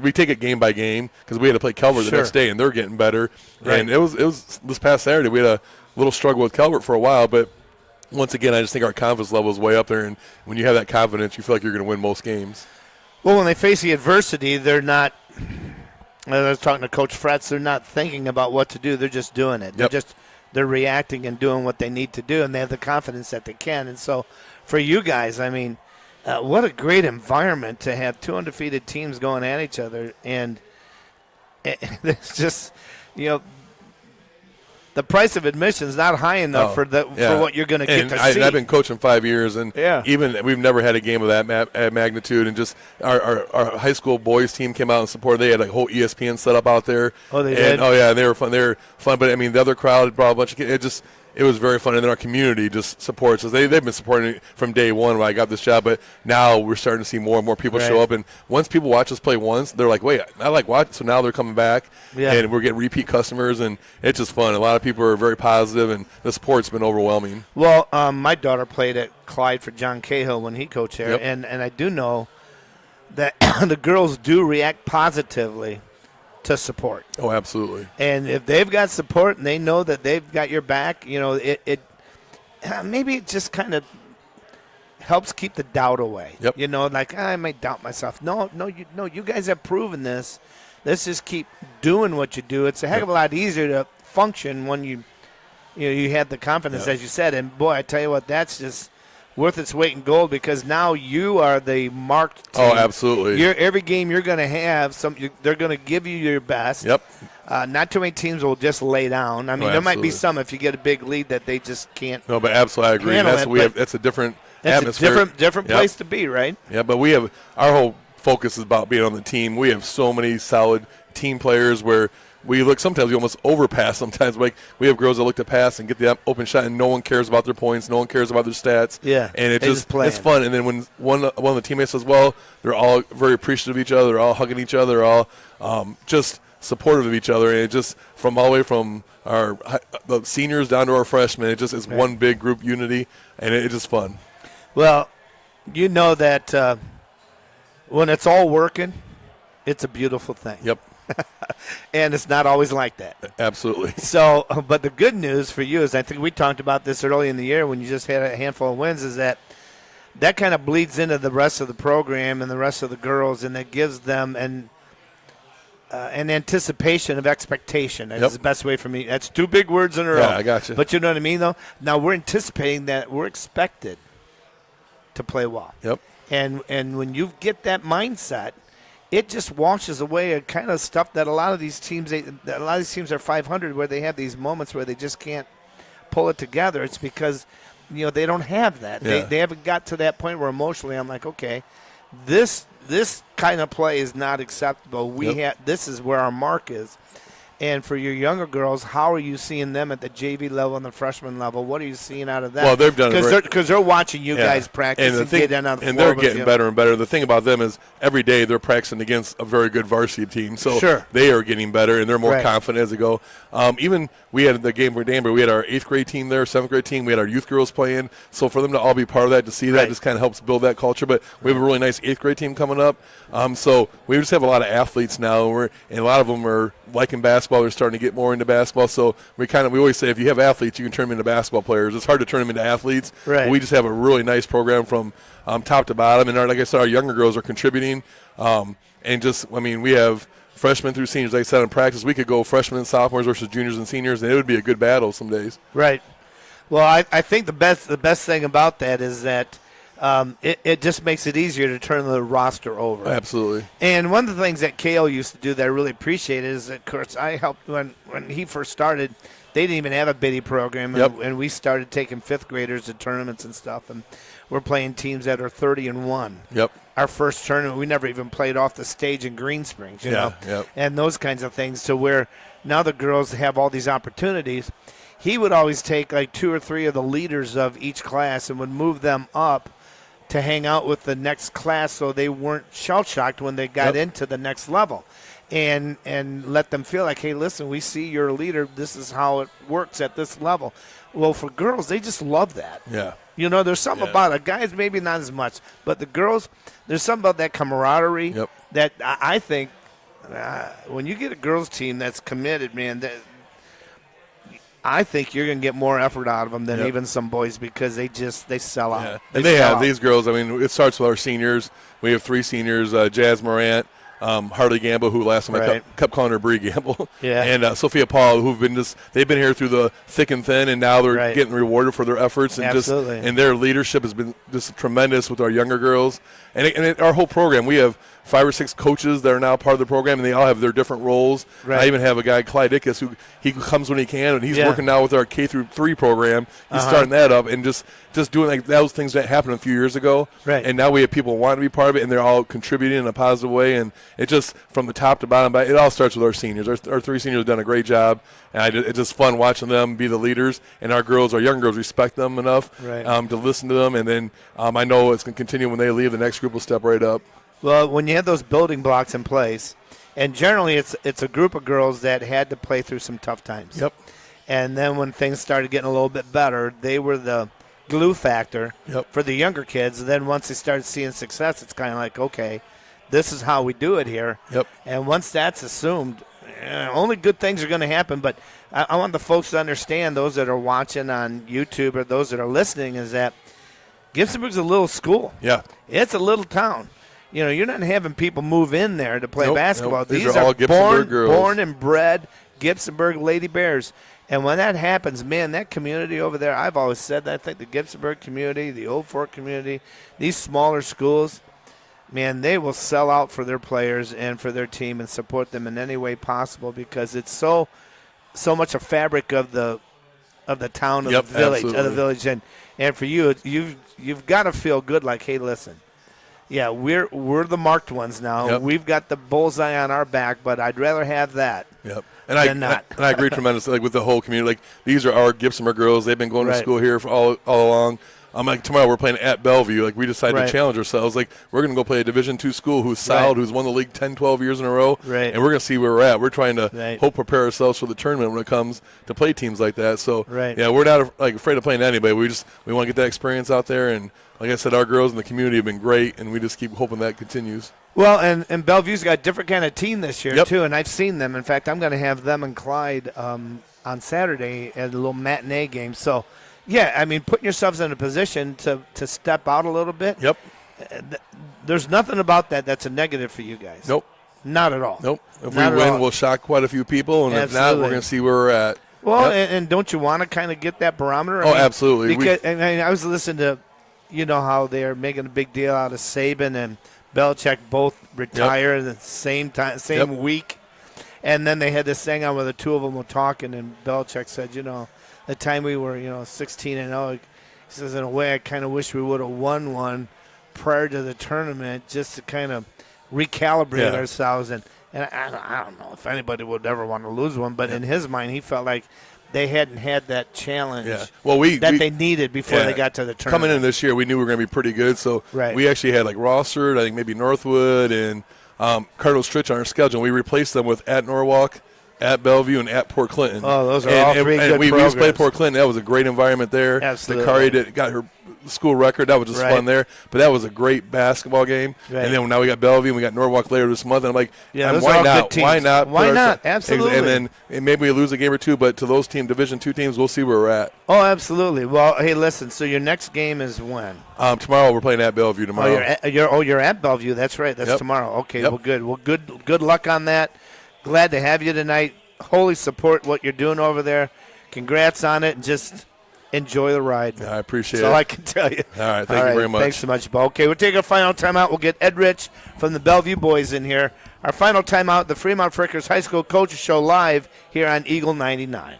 we take it game by game because we had to play Calvert the next day, and they're getting better. Right. And it was this past Saturday we had a little struggle with Calvert for a while, but once again I just think our confidence level is way up there, and when you have that confidence, you feel like you're going to win most games. Well, when they face the adversity, they're not. I was talking to Coach Fretz. They're not thinking about what to do. They're just doing it. Yep. They're reacting and doing what they need to do, and they have the confidence that they can. And so, for you guys, I mean, what a great environment to have two undefeated teams going at each other, and it's just, the price of admission is not high enough for what you're going to get to see. I've been coaching 5 years, and even we've never had a game of that magnitude. And just our high school boys team came out and supported. They had a whole ESPN set up out there. Oh, they did? Oh, yeah, they were fun. They were fun, but, I mean, the other crowd brought a bunch of kids. It was very fun, and then our community just supports us. They've been supporting it from day one when I got this job, but now we're starting to see more and more people show up. And once people watch us play once, they're like, wait, I like watching. So now they're coming back, and we're getting repeat customers, and it's just fun. A lot of people are very positive, and the support's been overwhelming. Well, my daughter played at Clyde for John Cahill when he coached there, and I do know that the girls do react positively to support. Oh, absolutely. And if they've got support and they know that they've got your back, it maybe it just kind of helps keep the doubt away. Yep. I might doubt myself. No, you guys have proven this. Let's just keep doing what you do. It's a heck of a lot easier to function when you have the confidence, as you said. And boy, I tell you what, that's just worth its weight in gold, because now you are the marked team. Oh, absolutely. Every game you're going to have, they're going to give you your best. Yep. Not too many teams will just lay down. I mean, there might be some if you get a big lead that they just can't. No, but absolutely, I agree. That's a different atmosphere. That's a different place to be, right? Yeah, but we have our whole focus is about being on the team. We have so many solid team players where sometimes we almost overpass sometimes. Like we have girls that look to pass and get the open shot, and no one cares about their points, no one cares about their stats. Yeah, and it's fun. And then when one of the teammates does well, they're all very appreciative of each other. They're all hugging each other. They're all just supportive of each other. And it just from all the way from the seniors down to our freshmen, it just is one big group unity, and it's just fun. Well, you know that when it's all working, it's a beautiful thing. Yep. And it's not always like that. Absolutely. So, but the good news for you is, I think we talked about this early in the year when you just had a handful of wins, is that kind of bleeds into the rest of the program and the rest of the girls, and it gives them an anticipation of expectation. That's the best way for me. That's two big words in a row. Yeah, I got you. But you know what I mean, though? Now we're anticipating that we're expected to play well. Yep. And when you get that mindset, it just washes away a kind of stuff that a lot of these teams are 500, where they have these moments where they just can't pull it together. It's because they don't have that. Yeah. They haven't got to that point where emotionally I'm like, okay, this this kind of play is not acceptable. This is where our mark is. And for your younger girls, how are you seeing them at the JV level and the freshman level? What are you seeing out of that? Well, they've done because they're watching you guys practice and get in on the floor. And they're getting better and better. The thing about them is every day they're practicing against a very good varsity team, so they are getting better and they're more confident as they go. Even we had the game for Danbury, we had our 8th grade team there, 7th grade team. We had our youth girls playing. So for them to all be part of that, to see that, just kind of helps build that culture. But we have a really nice 8th grade team coming up. So we just have a lot of athletes now, and a lot of them are liking basketball. They're starting to get more into basketball. So we always say if you have athletes, you can turn them into basketball players. It's hard to turn them into athletes. Right. We just have a really nice program from top to bottom. And like I said, our younger girls are contributing. We have freshmen through seniors. Like I said, in practice, we could go freshmen and sophomores versus juniors and seniors, and it would be a good battle some days. Right. Well, I think the best thing about that is that it just makes it easier to turn the roster over. Absolutely. And one of the things that Kale used to do that I really appreciated is that, of course, I helped when he first started. They didn't even have a biddy program, and we started taking 5th graders to tournaments and stuff, and we're playing teams that are 30-1. Yep. Our first tournament, we never even played off the stage in Green Springs, you know, and those kinds of things. To where now the girls have all these opportunities. He would always take like 2 or 3 of the leaders of each class and would move them up to hang out with the next class so they weren't shell-shocked when they got into the next level. And let them feel like, hey, listen, we see you're a leader. This is how it works at this level. Well, for girls, they just love that. Yeah. You know, there's something about it. Guys, maybe not as much. But the girls, there's something about that camaraderie that I think when you get a girls' team that's committed, man, I think you're going to get more effort out of them than even some boys because they sell out. And they have these girls. I mean, it starts with our seniors. We have 3 seniors, Jazz Morant, Harley Gamble, who last time I kept calling her Bree Gamble, and Sophia Paul, who've been they've been here through the thick and thin, and now they're getting rewarded for their efforts, and and their leadership has been just tremendous with our younger girls, and our whole program. We have 5 or 6 coaches that are now part of the program, and they all have their different roles. Right. I even have a guy, Clyde Ickes, who he comes when he can, and he's working now with our K-3 program. He's starting that up and just doing like those things that happened a few years ago. Right. And now we have people who want to be part of it, and they're all contributing in a positive way. And it just from the top to bottom, but it all starts with our seniors. Our 3 seniors have done a great job, and it's just fun watching them be the leaders. And our young girls, respect them enough to listen to them. And then I know it's going to continue when they leave. The next group will step right up. Well, when you have those building blocks in place, and generally it's a group of girls that had to play through some tough times. Yep. And then when things started getting a little bit better, they were the glue factor for the younger kids. And then once they started seeing success, it's kind of like, okay, this is how we do it here. Yep. And once that's assumed, only good things are going to happen. But I want the folks to understand, those that are watching on YouTube or those that are listening, is that Gibsonburg's a little school. Yeah. It's a little town. You know, you're not having people move in there to play basketball. Nope. These are all Gibsonburg girls. Born and bred Gibsonburg Lady Bears. And when that happens, man, that community over there, I've always said that. I think the Gibsonburg community, the Old Fort community, these smaller schools, man, they will sell out for their players and for their team and support them in any way possible because it's so much a fabric of the town, of the village, absolutely. of the village. And for you, you've got to feel good like, hey, listen. Yeah, we're the marked ones now. Yep. We've got the bullseye on our back, but I'd rather have that than not. And I agree tremendously with the whole community. Like, these are our Gibsonburg girls. They've been going to school here for all along. Like tomorrow we're playing at Bellevue. Like, we decided to challenge ourselves. Like, we're going to go play a Division II school who's solid, who's won the league 10, 12 years in a row. Right. And we're going to see where we're at. We're trying to prepare ourselves for the tournament when it comes to play teams like that. So, yeah, we're not afraid of playing anybody. We want to get that experience out there. And like I said, our girls in the community have been great, and we just keep hoping that continues. Well, and Bellevue's got a different kind of team this year, too, and I've seen them. In fact, I'm going to have them and Clyde on Saturday at a little matinee game. So, yeah, I mean, putting yourselves in a position to step out a little bit. Yep. There's nothing about that that's a negative for you guys. Nope. Not at all. Nope. If we win, we'll shock quite a few people, and if not, we're going to see where we're at. Well, and don't you want to kind of get that barometer? I mean, absolutely. Because I was listening to, you know, how they're making a big deal out of Saban and Belichick both retire at the same time, same week. And then they had this thing on where the two of them were talking, and Belichick said, you know, the time we were, 16-0, he says, in a way, I kind of wish we would have won one prior to the tournament just to kind of recalibrate ourselves. And I don't know if anybody would ever want to lose one, but in his mind, he felt like they hadn't had that challenge they needed before they got to the tournament. Coming in this year, we knew we were going to be pretty good. So we actually had like Rossford, I think maybe Northwood, and Cardinal Stritch on our schedule. We replaced them with at Norwalk, at Bellevue, and at Port Clinton. Oh, those are all three good we programs. just played Port Clinton. That was a great environment there. Absolutely. Dakari got her school record. That was just fun there. But that was a great basketball game. Right. And then now we got Bellevue and we got Norwalk later this month. And I'm like, why not? Why not? Why not? Absolutely. And then maybe we lose a game or two, but to those Division II teams, we'll see where we're at. Oh, absolutely. Well, hey, listen. So your next game is when? Tomorrow we're playing at Bellevue tomorrow. You're at Bellevue. That's right. That's tomorrow. Okay. Yep. Well, good. Well, good luck on that. Glad to have you tonight. Wholly support what you're doing over there. Congrats on it, and just enjoy the ride. Yeah, I appreciate it. That's all I can tell you. All right, thank you very much. Thanks so much, Bo. Okay, we'll take a final timeout. We'll get Ed Rich from the Bellevue boys in here. Our final timeout, the Fremont Frickers High School Coaches Show live here on Eagle 99.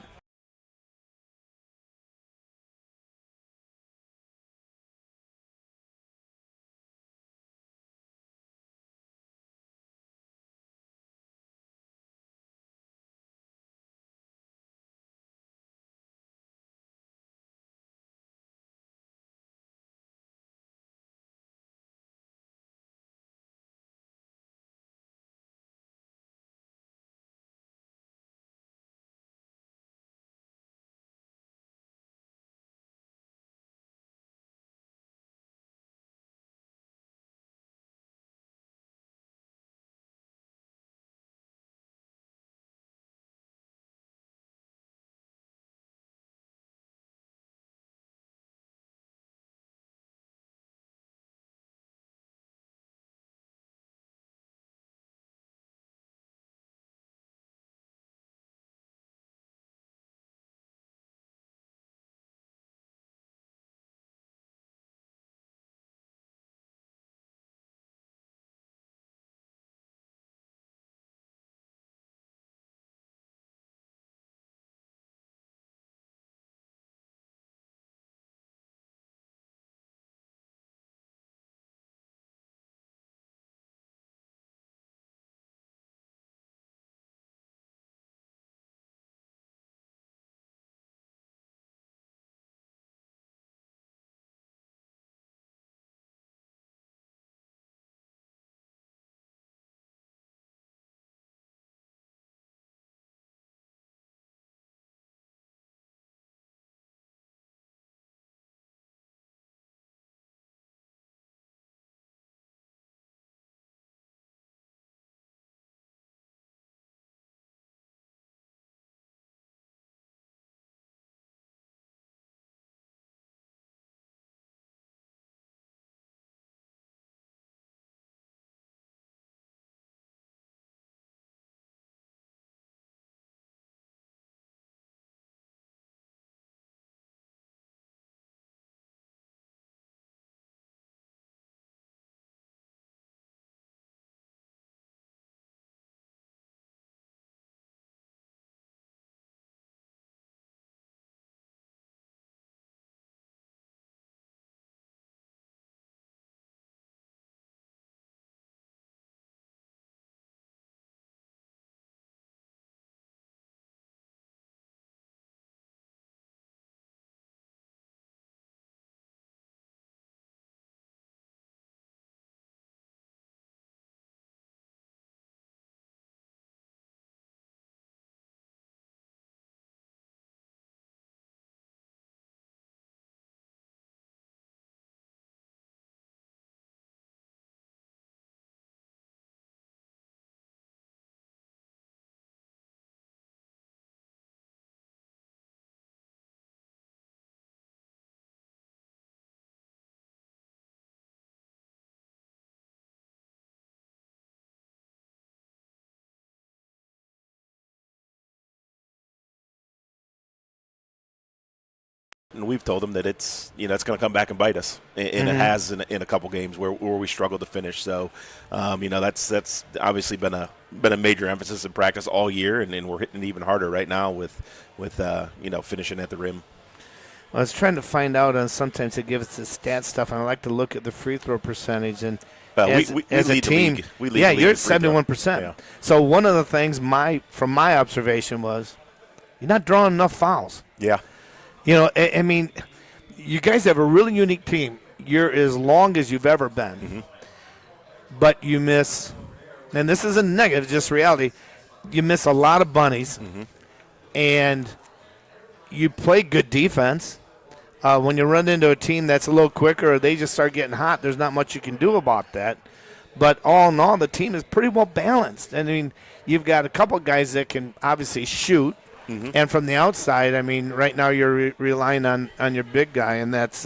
And we've told them that it's it's going to come back and bite us, and it has in a couple games where we struggled to finish. So, that's obviously been a major emphasis in practice all year, and we're hitting it even harder right now with finishing at the rim. Well, I was trying to find out, and sometimes it gives us the stat stuff, and I like to look at the free throw percentage, and as we a lead the team. league. We lead yeah, the league you're in at free throw. 71%. Yeah. So one of the things from my observation was you're not drawing enough fouls. Yeah. You know, I mean, you guys have a really unique team. You're as long as you've ever been. But you miss, and this isn't negative, just reality, you miss a lot of bunnies, and you play good defense. When you run into a team that's a little quicker or they just start getting hot, there's not much you can do about that. But all in all, the team is pretty well balanced. I mean, you've got a couple guys that can obviously shoot. And from the outside, I mean, right now you're relying on your big guy, and that's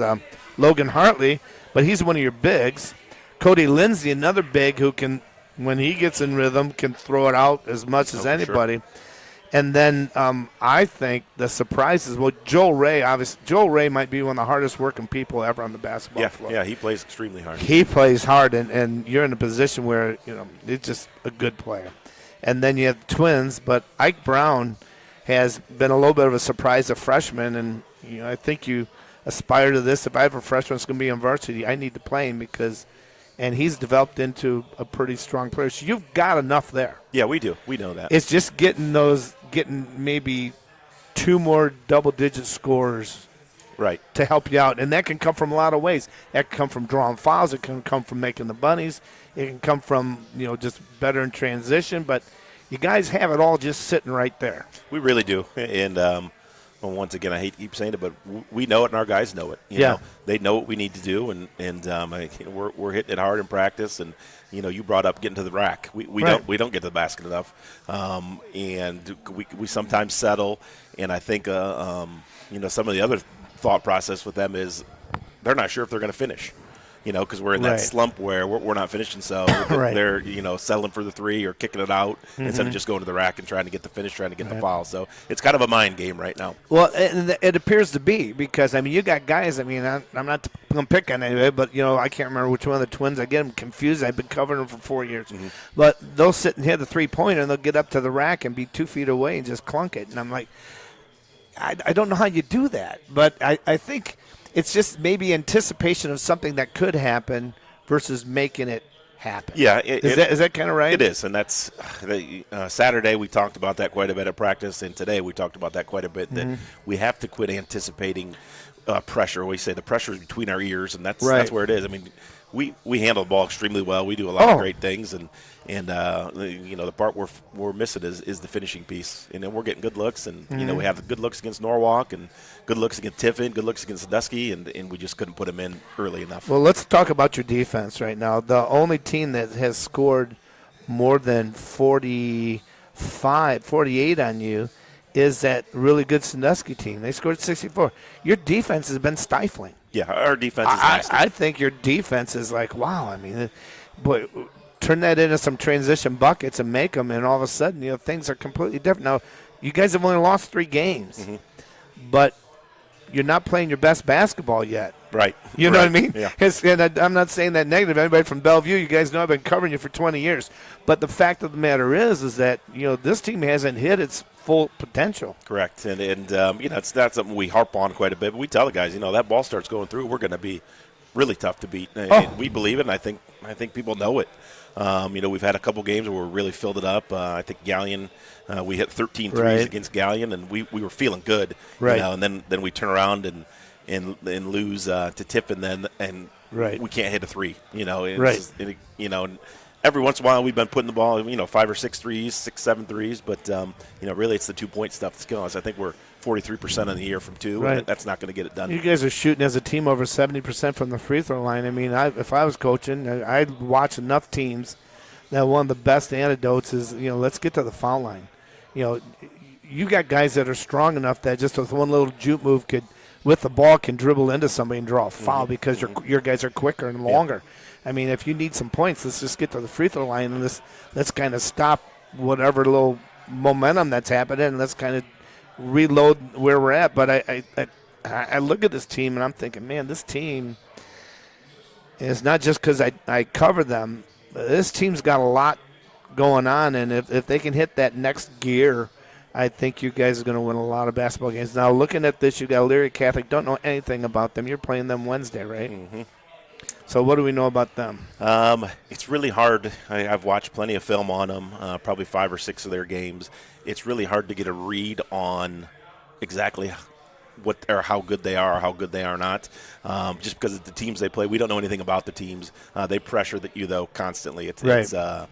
Logan Hartley, but he's one of your bigs. Cody Lindsay, another big who can, when he gets in rhythm, can throw it out as much as anybody. Sure. And then I think the surprise is, well, Joel Ray, obviously. Joel Ray might be one of the hardest working people ever on the basketball floor. Yeah, he plays extremely hard. He plays hard, and you're in a position where, you know, he's just a good player. And then you have the Twins, but Ike Brown has been a little bit of a surprise, a freshman, and you know, I think you aspire to this. If I have a freshman that's going to be in varsity, I need to play him and he's developed into a pretty strong player. So you've got enough there. Yeah, we do. We know that. It's just getting maybe 2 more double-digit scores right to help you out, and that can come from a lot of ways. That can come from drawing fouls. It can come from making the bunnies. It can come from, you know, just better in transition, but you guys have it all just sitting right there. We really do. And well, once again, I hate to keep saying it, but we know it and our guys know it. You know, they know what we need to do, and we're hitting it hard in practice. And you know, you brought up getting to the rack. We don't get to the basket enough, and we sometimes settle. And I think you know, some of the other thought process with them is they're not sure if they're going to finish. You know, because we're in that slump where we're not finishing, so they're, you know, settling for the 3 or kicking it out instead of just going to the rack and trying to get the finish, trying to get the foul. So it's kind of a mind game right now. Well, it appears to be because, I mean, you got guys, I mean, I'm not going to pick on anybody, but, you know, I can't remember which one of the Twins. I get them confused. I've been covering them for 4 years. But they'll sit and hit the 3-pointer, and they'll get up to the rack and be 2 feet away and just clunk it. And I'm like, I don't know how you do that. But I think – it's just maybe anticipation of something that could happen versus making it happen. Yeah. Is that kind of right? It is, and that's Saturday we talked about that quite a bit at practice, and today we talked about that quite a bit, that we have to quit anticipating pressure. We say the pressure is between our ears, and that's where it is. I mean, we handle the ball extremely well. We do a lot of great things, and you know, the part we're missing is the finishing piece. And then we're getting good looks, and you know, we have the good looks against Norwalk and good looks against Tiffin, good looks against Sandusky, and we just couldn't put them in early enough. Well, let's talk about your defense right now. The only team that has scored more than 48 on you is that really good Sandusky team. They scored 64. Your defense has been stifling. Yeah, our defense is nasty. I think your defense is like, wow. I mean, boy, turn that into some transition buckets and make them, and all of a sudden, you know, things are completely different. Now, you guys have only lost 3 games, but you're not playing your best basketball yet. Right. You know what I mean? Yeah. And I'm not saying that negative. Anybody from Bellevue, you guys know I've been covering you for 20 years. But the fact of the matter is that, you know, this team hasn't hit its full potential. Correct. And you know, it's not something we harp on quite a bit. But we tell the guys, you know, that ball starts going through, we're going to be really tough to beat. And we believe it, and I think people know it. You know, we've had a couple games where we really filled it up. I think Gallion, we hit 13 threes against Gallion, and we were feeling good. Right. You know, and then we turn around and lose to Tiffin, and we can't hit a 3. You know, you know, and every once in a while we've been putting the ball, you know, 5 or 6 threes, 6, 7 threes, but you know, really it's the 2-point stuff that's killing us. I think we're 43% in the year from 2, and that's not going to get it done. You guys are shooting as a team over 70% from the free throw line. I mean, if I was coaching, I'd watch enough teams that one of the best antidotes is, you know, let's get to the foul line. You know, you got guys that are strong enough that just with one little juke move with the ball can dribble into somebody and draw a foul because your guys are quicker and longer. I mean, if you need some points, let's just get to the free throw line and let's kind of stop whatever little momentum that's happening, and let's kind of reload where we're at. But I look at this team and I'm thinking, man, this team is not just because I cover them. This team's got a lot going on, and if they can hit that next gear, I think you guys are going to win a lot of basketball games. Now, looking at this, you got Elyria Catholic. Don't know anything about them. You're playing them Wednesday, right? So what do we know about them? It's really hard. I've watched plenty of film on them, probably 5 or 6 of their games. It's really hard to get a read on exactly what or how good they are or how good they are not. Just because of the teams they play, we don't know anything about the teams. They pressure you though constantly. It's it's a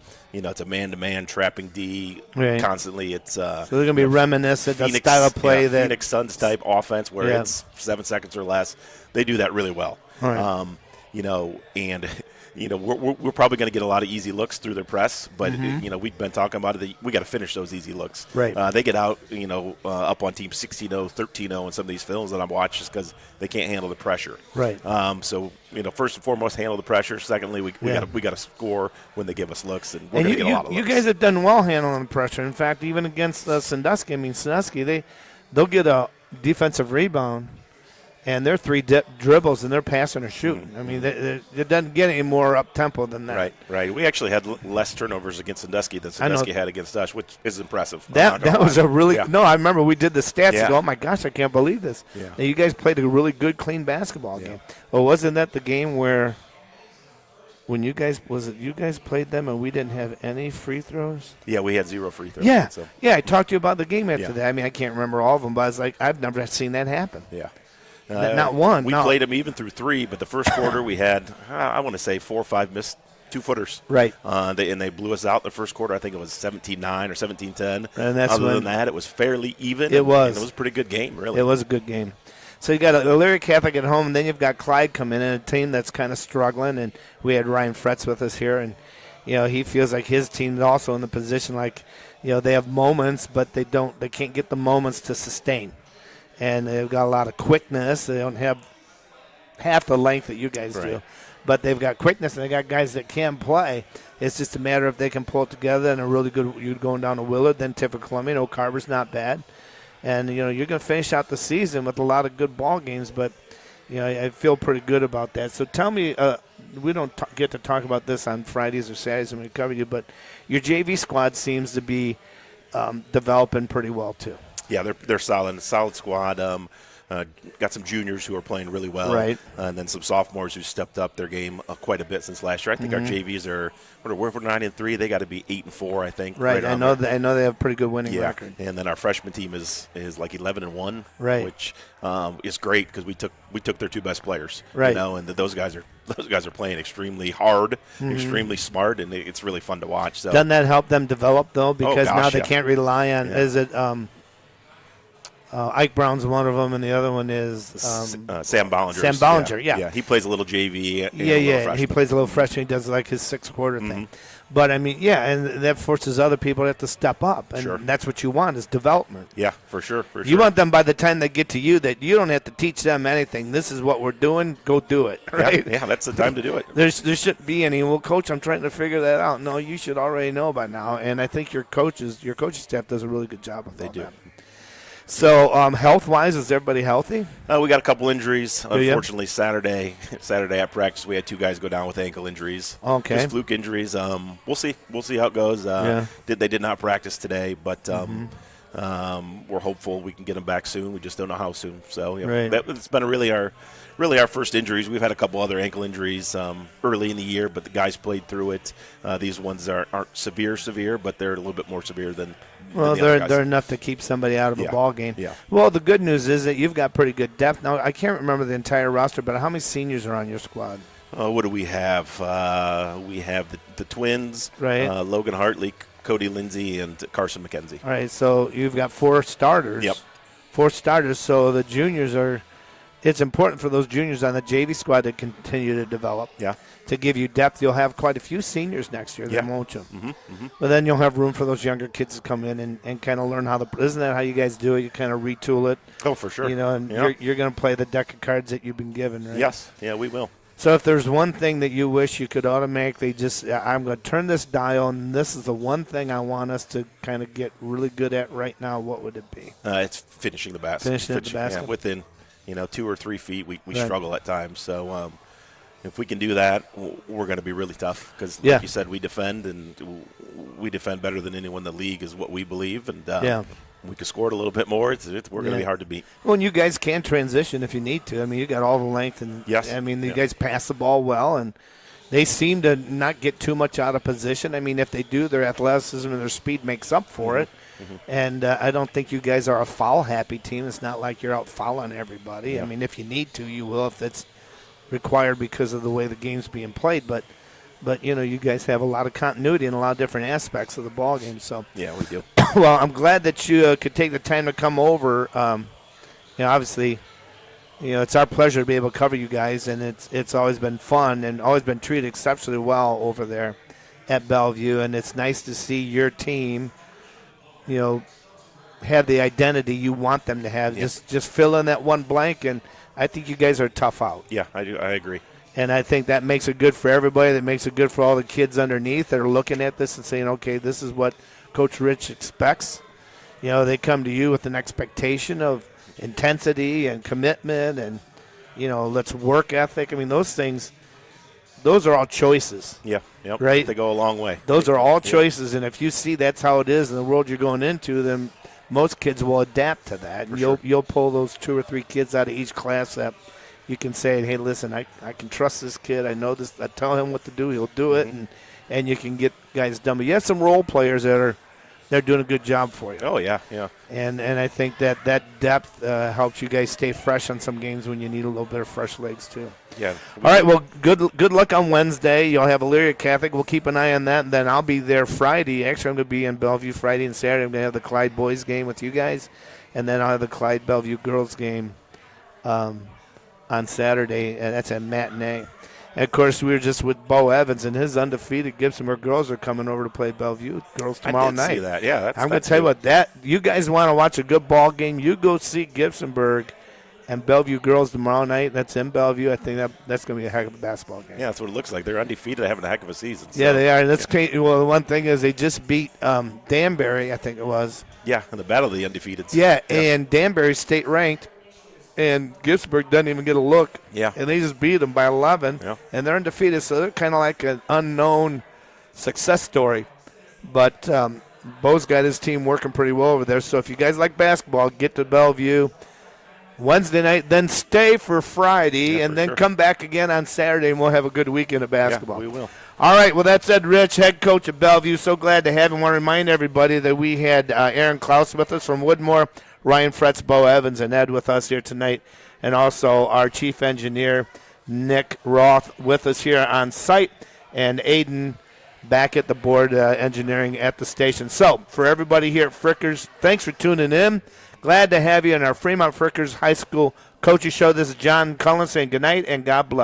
man-to-man trapping D constantly. It's so they're gonna be reminiscent that style of play that Phoenix Suns type offense where it's 7 seconds or less. They do that really well. Right. We're probably going to get a lot of easy looks through their press, but we've been talking about it. We got to finish those easy looks. Right. They get out, up on teams 16-0, 13-0 in some of these films that I'm watching just because they can't handle the pressure. Right. So first and foremost, handle the pressure. Secondly, we got to score when they give us looks, and we're going to get a lot of looks. You guys have done well handling the pressure. In fact, even against Sandusky, Sandusky, they'll get a defensive rebound. And they're 3 dribbles, and they're passing or shooting. It doesn't get any more up-tempo than that. Right. We actually had less turnovers against Sandusky than Sandusky had against us, which is impressive. That was a really – no, I remember we did the stats and go, oh, my gosh, I can't believe this. Yeah. Now, you guys played a really good, clean basketball game. Well, wasn't that the game where when you guys played them and we didn't have any free throws? Yeah, we had 0 free throws. Yeah, I talked to you about the game after that. I can't remember all of them, but I was like, I've never seen that happen. Yeah. Not one. We played them even through 3, but the first quarter we had, I want to say, 4 or 5 missed 2-footers. Right. They blew us out the first quarter. I think it was 17-9 or 17-10. And that's Other than that, it was fairly even. It was. And it was a pretty good game, really. It was a good game. So you got Elyria Catholic at home, and then you've got Clyde coming in, a team that's kind of struggling. And we had Ryan Fretz with us here, and he feels like his team's also in the position like, they have moments, but they can't get the moments to sustain. And they've got a lot of quickness. They don't have half the length that you guys do. But they've got quickness, and they got guys that can play. It's just a matter if they can pull it together and a really good – you're going down to Willard, then Tiffin Columbia. Oak Harbor's not bad. And, you're going to finish out the season with a lot of good ball games. But, I feel pretty good about that. So tell me we don't get to talk about this on Fridays or Saturdays when we cover you, but your JV squad seems to be developing pretty well too. Yeah, they're solid squad. Got some juniors who are playing really well, right? And then some sophomores who stepped up their game quite a bit since last year. I think our JVs are we're 9-3. They got to be 8-4, I think. Right. I know they have a pretty good winning record. And then our freshman team is like 11-1, right? Which is great because we took their 2 best players, right? And those guys are playing extremily hard, extremely smart, and it's really fun to watch. So doesn't that help them develop though? Because now they can't rely on is it. Ike Brown's one of them, and the other one is Sam Bollinger. Sam Bollinger, yeah. He plays a little JV. He plays a little freshman. He does like his 6th quarter thing. But, and that forces other people to have to step up, and that's what you want is development. Yeah, for sure. You want them by the time they get to you that you don't have to teach them anything. This is what we're doing. Go do it, right? Yeah, that's the time to do it. There shouldn't be any. Well, Coach, I'm trying to figure that out. No, you should already know by now, and I think your coaching staff does a really good job of that. They do. So, health-wise, is everybody healthy? We got a couple injuries. Unfortunately, Saturday at practice, we had 2 guys go down with ankle injuries. Okay. Just fluke injuries. We'll see. We'll see how it goes. They did not practice today, but we're hopeful we can get them back soon. We just don't know how soon. So, it's been really our first injuries. We've had a couple other ankle injuries early in the year, but the guys played through it. These ones aren't severe, but they're a little bit more severe than. Well, they're enough to keep somebody out of a ball game. Yeah. Well, the good news is that you've got pretty good depth. Now, I can't remember the entire roster, but how many seniors are on your squad? What do we have? We have the twins, right? Logan Hartley, Cody Lindsay, and Carson McKenzie. All right, so you've got 4 starters. Yep. 4 starters, so the juniors are – it's important for those juniors on the JV squad to continue to develop. Yeah. To give you depth. You'll have quite a few seniors next year, then, won't you? Mm-hmm. But then you'll have room for those younger kids to come in and kind of learn how – isn't that how you guys do it? You kind of retool it. Oh, for sure. And you're going to play the deck of cards that you've been given, right? Yes. Yeah, we will. So if there's one thing that you wish you could automatically I'm going to turn this dial, and this is the one thing I want us to kind of get really good at right now, what would it be? It's finishing the basket. Finishing the basket. Yeah, within, 2 or 3 feet, we struggle at times. So if we can do that, we're going to be really tough because, like you said, we defend, and we defend better than anyone in the league is what we believe. And we could score it a little bit more, we're going to be hard to beat. Well, and you guys can transition if you need to. I mean, you got all the length, and yes. I mean, you guys pass the ball well, and they seem to not get too much out of position. I mean, if they do, their athleticism and their speed makes up for it. And I don't think you guys are a foul-happy team. It's not like you're out fouling everybody. Yeah. I mean, if you need to, you will if that's required because of the way the game's being played. But you guys have a lot of continuity in a lot of different aspects of the ball game. So yeah, we do. Well, I'm glad that you could take the time to come over. Obviously, it's our pleasure to be able to cover you guys, and it's always been fun and always been treated exceptionally well over there at Bellevue. And it's nice to see your team, have the identity you want them to have. Yeah. Just fill in that one blank, and I think you guys are tough out. Yeah, I do. I agree. And I think that makes it good for everybody. That makes it good for all the kids underneath that are looking at this and saying, okay, this is what Coach Rich expects. They come to you with an expectation of intensity and commitment and, let's work ethic. I mean, those things, those are all choices. Yeah, yep. Right? They go a long way. Those are all choices, and if you see that's how it is in the world you're going into, then most kids will adapt to that. And you'll pull those 2 or 3 kids out of each class that you can say, hey, listen, I can trust this kid. I know this. I tell him what to do, he'll do it, and you can get guys done. But you have some role players they're doing a good job for you. Oh, yeah, yeah. And I think that depth helps you guys stay fresh on some games when you need a little bit of fresh legs too. Yeah. All right, well, good luck on Wednesday. You'll have Elyria Catholic. We'll keep an eye on that, and then I'll be there Friday. Actually, I'm going to be in Bellevue Friday and Saturday. I'm going to have the Clyde boys game with you guys, and then I'll have the Clyde Bellevue girls game on Saturday, and that's a matinee. And, of course, we were just with Bo Evans, and his undefeated Gibsonburg girls are coming over to play Bellevue girls tomorrow night. I did see that. Yeah, I'm going to tell you what, you guys want to watch a good ball game, you go see Gibsonburg and Bellevue girls tomorrow night. That's in Bellevue. I think that's going to be a heck of a basketball game. Yeah, that's what it looks like. They're undefeated, having a heck of a season. So. Yeah, they are. And that's crazy. Well, the one thing is they just beat Danbury, I think it was. Yeah, in the battle of the undefeateds. Yeah, and Danbury's state ranked. And Gibsonburg doesn't even get a look. Yeah. And they just beat them by 11. Yeah. And they're undefeated, so they're kind of like an unknown success story. But Bo's got his team working pretty well over there. So if you guys like basketball, get to Bellevue Wednesday night, then stay for Friday, and then come back again on Saturday, and we'll have a good weekend of basketball. Yeah, we will. All right, well, that said, Rich, head coach of Bellevue, so glad to have him. I want to remind everybody that we had Aaron Klaus with us from Woodmore, Ryan Fretz, Bo Evans, and Ed with us here tonight, and also our chief engineer, Nick Roth, with us here on site, and Aiden back at the board engineering at the station. So, for everybody here at Frickers, thanks for tuning in. Glad to have you in our Fremont Frickers High School Coaching Show. This is John Cullen saying good night and God bless.